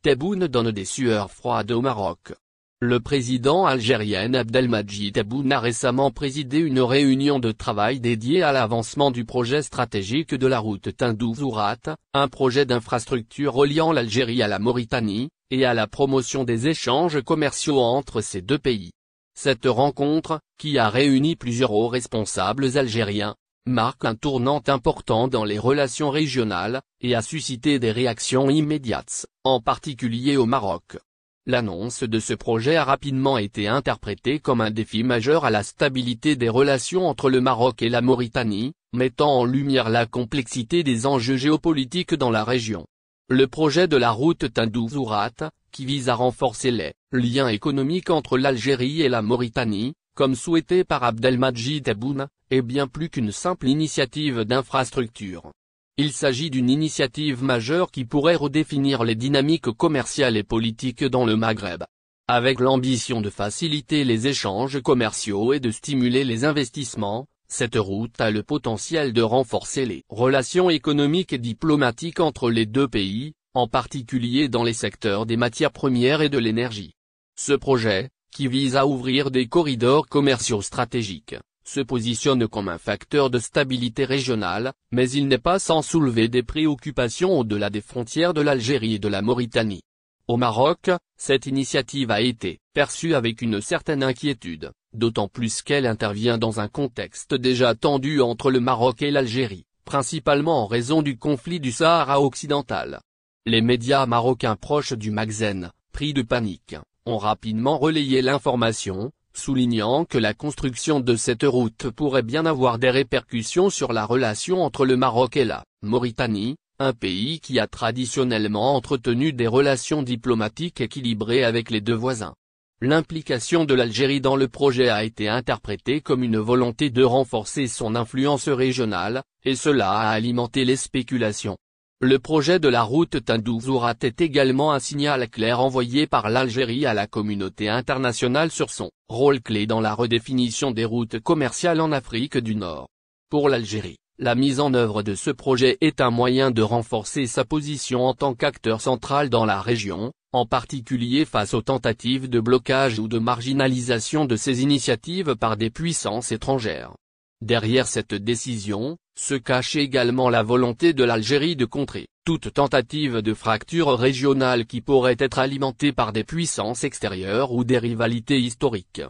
Tebboune donne des sueurs froides au Maroc. Le président algérien Abdelmadjid Tebboune a récemment présidé une réunion de travail dédiée à l'avancement du projet stratégique de la route Tindouf-Zourat, un projet d'infrastructure reliant l'Algérie à la Mauritanie, et à la promotion des échanges commerciaux entre ces deux pays. Cette rencontre, qui a réuni plusieurs hauts responsables algériens, marque un tournant important dans les relations régionales, et a suscité des réactions immédiates, en particulier au Maroc. L'annonce de ce projet a rapidement été interprétée comme un défi majeur à la stabilité des relations entre le Maroc et la Mauritanie, mettant en lumière la complexité des enjeux géopolitiques dans la région. Le projet de la route Tindouf-Zourat, qui vise à renforcer les liens économiques entre l'Algérie et la Mauritanie, comme souhaité par Abdelmadjid Tebboune, est bien plus qu'une simple initiative d'infrastructure. Il s'agit d'une initiative majeure qui pourrait redéfinir les dynamiques commerciales et politiques dans le Maghreb. Avec l'ambition de faciliter les échanges commerciaux et de stimuler les investissements, cette route a le potentiel de renforcer les relations économiques et diplomatiques entre les deux pays, en particulier dans les secteurs des matières premières et de l'énergie. Ce projet, qui vise à ouvrir des corridors commerciaux stratégiques, se positionne comme un facteur de stabilité régionale, mais il n'est pas sans soulever des préoccupations au-delà des frontières de l'Algérie et de la Mauritanie. Au Maroc, cette initiative a été perçue avec une certaine inquiétude, d'autant plus qu'elle intervient dans un contexte déjà tendu entre le Maroc et l'Algérie, principalement en raison du conflit du Sahara occidental. Les médias marocains proches du Maghreb, pris de panique, ont rapidement relayé l'information, soulignant que la construction de cette route pourrait bien avoir des répercussions sur la relation entre le Maroc et la Mauritanie, un pays qui a traditionnellement entretenu des relations diplomatiques équilibrées avec les deux voisins. L'implication de l'Algérie dans le projet a été interprétée comme une volonté de renforcer son influence régionale, et cela a alimenté les spéculations. Le projet de la route Tindouf-Zourat est également un signal clair envoyé par l'Algérie à la communauté internationale sur son rôle clé dans la redéfinition des routes commerciales en Afrique du Nord. Pour l'Algérie, la mise en œuvre de ce projet est un moyen de renforcer sa position en tant qu'acteur central dans la région, en particulier face aux tentatives de blocage ou de marginalisation de ces initiatives par des puissances étrangères. Derrière cette décision, se cache également la volonté de l'Algérie de contrer toute tentative de fracture régionale qui pourrait être alimentée par des puissances extérieures ou des rivalités historiques.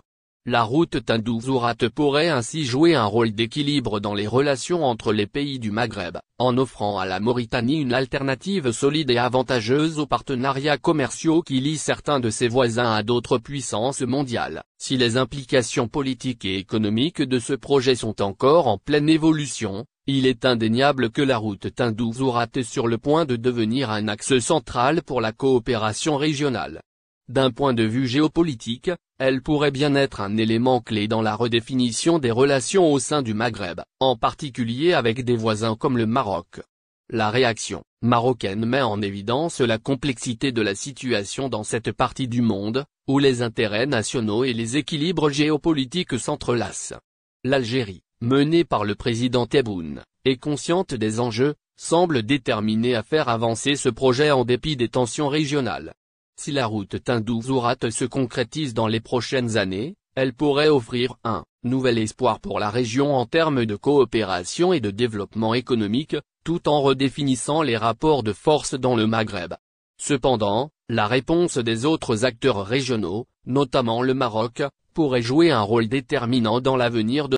La route Tindouf-Zourat pourrait ainsi jouer un rôle d'équilibre dans les relations entre les pays du Maghreb, en offrant à la Mauritanie une alternative solide et avantageuse aux partenariats commerciaux qui lient certains de ses voisins à d'autres puissances mondiales. Si les implications politiques et économiques de ce projet sont encore en pleine évolution, il est indéniable que la route Tindouf-Zourat est sur le point de devenir un axe central pour la coopération régionale. D'un point de vue géopolitique, elle pourrait bien être un élément clé dans la redéfinition des relations au sein du Maghreb, en particulier avec des voisins comme le Maroc. La réaction marocaine met en évidence la complexité de la situation dans cette partie du monde, où les intérêts nationaux et les équilibres géopolitiques s'entrelacent. L'Algérie, menée par le président Tebboune, est consciente des enjeux, semble déterminée à faire avancer ce projet en dépit des tensions régionales. Si la route Tindouf-Zourat se concrétise dans les prochaines années, elle pourrait offrir un nouvel espoir pour la région en termes de coopération et de développement économique, tout en redéfinissant les rapports de force dans le Maghreb. Cependant, la réponse des autres acteurs régionaux, notamment le Maroc, pourrait jouer un rôle déterminant dans l'avenir de